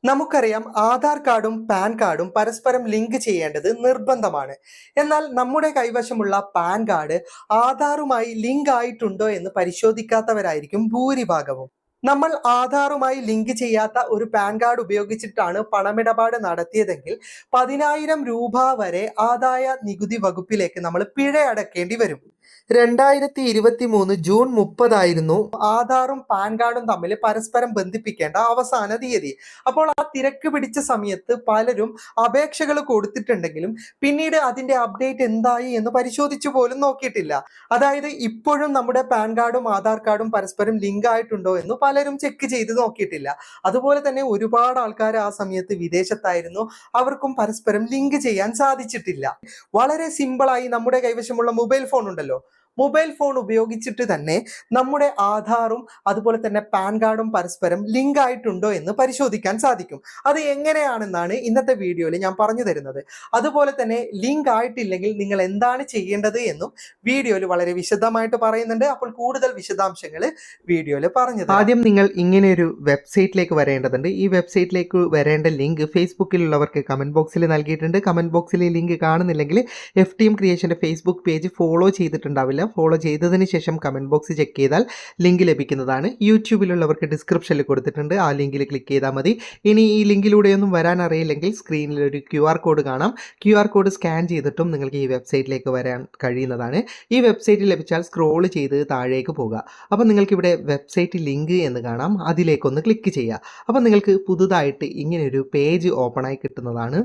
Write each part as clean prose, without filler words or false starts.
നമുക്കറിയാം ആധാർ കാർഡും പാൻ കാർഡും പരസ്പരം ലിങ്ക് ചെയ്യേണ്ടത് നിർബന്ധമാണ്. എന്നാൽ നമ്മുടെ കൈവശമുള്ള പാൻ കാർഡ് ആധാറുമായി ലിങ്ക് ആയിട്ടുണ്ടോ എന്ന് പരിശോധിക്കാത്തവരായിരിക്കും ഭൂരിഭാഗവും. നമ്മൾ ആധാറുമായി ലിങ്ക് ചെയ്യാത്ത ഒരു പാൻ കാർഡ് ഉപയോഗിച്ചിട്ടാണ് പണമിടപാട് നടത്തിയതെങ്കിൽ 10,000 രൂപ വരെ ആദായ നികുതി വകുപ്പിലേക്ക് നമ്മൾ പിഴ അടക്കേണ്ടി വരും. 2023 ജൂൺ 30 ആധാറും പാൻ കാർഡും തമ്മിൽ പരസ്പരം ബന്ധിപ്പിക്കേണ്ട അവസാന തീയതി. അപ്പോൾ ആ തിരക്ക് പിടിച്ച സമയത്ത് പലരും അപേക്ഷകൾ കൊടുത്തിട്ടുണ്ടെങ്കിലും പിന്നീട് അതിന്റെ അപ്ഡേറ്റ് എന്തായി എന്ന് പരിശോധിച്ചു പോലും നോക്കിയിട്ടില്ല. അതായത് ഇപ്പോഴും നമ്മുടെ പാൻ കാർഡും ആധാർ കാർഡും പരസ്പരം ലിങ്ക് ആയിട്ടുണ്ടോ എന്ന് പലരും ചെക്ക് ചെയ്ത് നോക്കിയിട്ടില്ല. അതുപോലെ തന്നെ ഒരുപാട് ആൾക്കാർ ആ സമയത്ത് വിദേശത്തായിരുന്നു, അവർക്കും പരസ്പരം ലിങ്ക് ചെയ്യാൻ സാധിച്ചിട്ടില്ല. വളരെ സിമ്പിളായി നമ്മുടെ കൈവശമുള്ള മൊബൈൽ ഫോൺ ഉണ്ടല്ലോ, മൊബൈൽ ഫോൺ ഉപയോഗിച്ചിട്ട് തന്നെ നമ്മുടെ ആധാറും അതുപോലെ തന്നെ പാൻ കാർഡും പരസ്പരം ലിങ്ക് ആയിട്ടുണ്ടോ എന്ന് പരിശോധിക്കാൻ സാധിക്കും. അത് എങ്ങനെയാണെന്നാണ് ഇന്നത്തെ വീഡിയോയിൽ ഞാൻ പറഞ്ഞു തരുന്നത്. അതുപോലെ തന്നെ ലിങ്ക് ആയിട്ടില്ലെങ്കിൽ നിങ്ങൾ എന്താണ് ചെയ്യേണ്ടത് എന്നും വീഡിയോയിൽ വളരെ വിശദമായിട്ട് പറയുന്നുണ്ട്. അപ്പോൾ കൂടുതൽ വിശദാംശങ്ങൾ വീഡിയോയിൽ പറഞ്ഞു തരാം. ആദ്യം നിങ്ങൾ ഇങ്ങനെ ഒരു വെബ്സൈറ്റിലേക്ക് വരേണ്ടതുണ്ട്. ഈ വെബ്സൈറ്റിലേക്ക് വരേണ്ട ലിങ്ക് ഫേസ്ബുക്കിലുള്ളവർക്ക് കമന്റ് ബോക്സിൽ നൽകിയിട്ടുണ്ട്. കമന്റ് ബോക്സിൽ ലിങ്ക് കാണുന്നില്ലെങ്കിൽ FTM ക്രിയേഷന്റെ ഫേസ്ബുക്ക് പേജ് ഫോളോ ചെയ്തിട്ടുണ്ടാവില്ല. ഫോളോ ചെയ്തതിന് ശേഷം കമന്റ് ബോക്സ് ചെക്ക് ചെയ്താൽ ലിങ്ക് ലഭിക്കുന്നതാണ്. യൂട്യൂബിലുള്ളവർക്ക് ഡിസ്ക്രിപ്ഷനിൽ കൊടുത്തിട്ടുണ്ട്, ആ ലിങ്കിൽ ക്ലിക്ക് ചെയ്താൽ മതി. ഇനി ഈ ലിങ്കിലൂടെയൊന്നും വരാൻ അറിയില്ലെങ്കിൽ സ്ക്രീനിൽ ഒരു QR കോഡ് കാണാം. QR കോഡ് സ്കാൻ ചെയ്തിട്ടും നിങ്ങൾക്ക് ഈ വെബ്സൈറ്റിലേക്ക് വരാൻ കഴിയുന്നതാണ്. ഈ വെബ്സൈറ്റ് ലഭിച്ചാൽ സ്ക്രോൾ ചെയ്ത് താഴേക്ക് പോകുക. അപ്പോൾ നിങ്ങൾക്ക് ഇവിടെ വെബ്സൈറ്റ് ലിങ്ക് എന്ന് കാണാം, അതിലേക്കൊന്ന് ക്ലിക്ക് ചെയ്യുക. അപ്പോൾ നിങ്ങൾക്ക് പുതുതായിട്ട് ഇങ്ങനെയൊരു പേജ് ഓപ്പണായി കിട്ടുന്നതാണ്.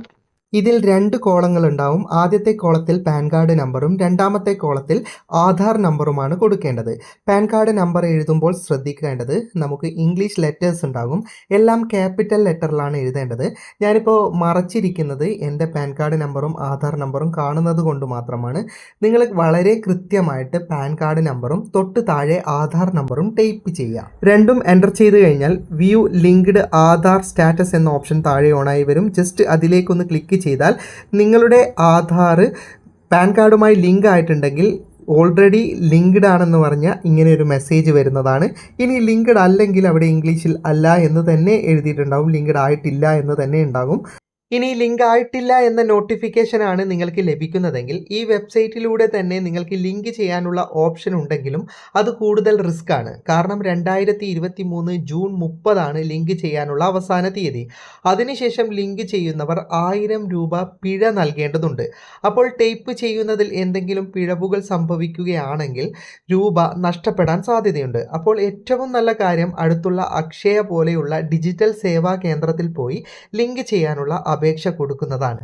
ഇതിൽ 2 കോളങ്ങൾ ഉണ്ടാവും. ആദ്യത്തെ കോളത്തിൽ പാൻ കാർഡ് നമ്പറും രണ്ടാമത്തെ കോളത്തിൽ ആധാർ നമ്പറുമാണ് കൊടുക്കേണ്ടത്. പാൻ കാർഡ് നമ്പർ എഴുതുമ്പോൾ ശ്രദ്ധിക്കേണ്ടത് നമുക്ക് ഇംഗ്ലീഷ് ലെറ്റേഴ്സ് ഉണ്ടാകും, എല്ലാം ക്യാപിറ്റൽ ലെറ്ററിലാണ് എഴുതേണ്ടത്. ഞാനിപ്പോൾ മറച്ചിരിക്കുന്നത് എൻ്റെ പാൻ കാർഡ് നമ്പറും ആധാർ നമ്പറും കാണുന്നത് കൊണ്ട് മാത്രമാണ്. നിങ്ങൾ വളരെ കൃത്യമായിട്ട് പാൻ കാർഡ് നമ്പറും തൊട്ട് താഴെ ആധാർ നമ്പറും ടൈപ്പ് ചെയ്യുക. രണ്ടും എൻ്റർ ചെയ്ത് കഴിഞ്ഞാൽ വ്യൂ ലിങ്ക്ഡ് ആധാർ സ്റ്റാറ്റസ് എന്ന ഓപ്ഷൻ താഴെ ഓണായി വരും. ജസ്റ്റ് അതിലേക്കൊന്ന് ക്ലിക്ക് ചെയ്താൽ നിങ്ങളുടെ ആധാർ പാൻ കാർഡുമായി ലിങ്ക് ആയിട്ടുണ്ടെങ്കിൽ ഓൾറെഡി ലിങ്ക്ഡ് ആണെന്ന് പറഞ്ഞാൽ ഇങ്ങനെ ഒരു മെസ്സേജ് വരുന്നതാണ്. ഇനി ലിങ്ക്ഡ് അല്ലെങ്കിൽ അവിടെ ഇംഗ്ലീഷിൽ അല്ല എന്ന് തന്നെ എഴുതിയിട്ടുണ്ടാവും, ലിങ്ക്ഡ് ആയിട്ടില്ല എന്ന് തന്നെ ഉണ്ടാകും. ഇനി ലിങ്ക് ആയിട്ടില്ല എന്ന നോട്ടിഫിക്കേഷനാണ് നിങ്ങൾക്ക് ലഭിക്കുന്നതെങ്കിൽ ഈ വെബ്സൈറ്റിലൂടെ തന്നെ നിങ്ങൾക്ക് ലിങ്ക് ചെയ്യാനുള്ള ഓപ്ഷൻ ഉണ്ടെങ്കിലും അത് കൂടുതൽ റിസ്ക് ആണ്. കാരണം 2023 ജൂൺ 30 ലിങ്ക് ചെയ്യാനുള്ള അവസാന തീയതി. അതിനുശേഷം ലിങ്ക് ചെയ്യുന്നവർ 1000 രൂപ പിഴ നൽകേണ്ടതുണ്ട്. അപ്പോൾ ടൈപ്പ് ചെയ്യുന്നതിൽ എന്തെങ്കിലും പിഴവുകൾ സംഭവിക്കുകയാണെങ്കിൽ രൂപ നഷ്ടപ്പെടാൻ സാധ്യതയുണ്ട്. അപ്പോൾ ഏറ്റവും നല്ല കാര്യം അടുത്തുള്ള അക്ഷയ പോലെയുള്ള ഡിജിറ്റൽ സേവാ കേന്ദ്രത്തിൽ പോയി ലിങ്ക് ചെയ്യാനുള്ള അപേക്ഷ കൊടുക്കുന്നതാണ്.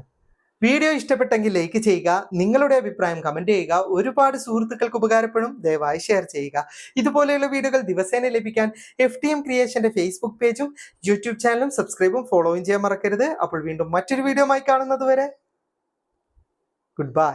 വീഡിയോ ഇഷ്ടപ്പെട്ടെങ്കിൽ ലൈക്ക് ചെയ്യുക, നിങ്ങളുടെ അഭിപ്രായം കമന്റ് ചെയ്യുക. ഒരുപാട് സുഹൃത്തുക്കൾക്ക് ഉപകാരപ്പെടും, ദയവായി ഷെയർ ചെയ്യുക. ഇതുപോലെയുള്ള വീഡിയോകൾ ദിവസേന ലഭിക്കാൻ FTM ക്രിയേഷന്റെ ഫേസ്ബുക്ക് പേജും യൂട്യൂബ് ചാനലും സബ്സ്ക്രൈബും ഫോളോയും ചെയ്യാൻ മറക്കരുത്. അപ്പോൾ വീണ്ടും മറ്റൊരു വീഡിയോ ആയി കാണുന്നത് വരെ ഗുഡ് ബൈ.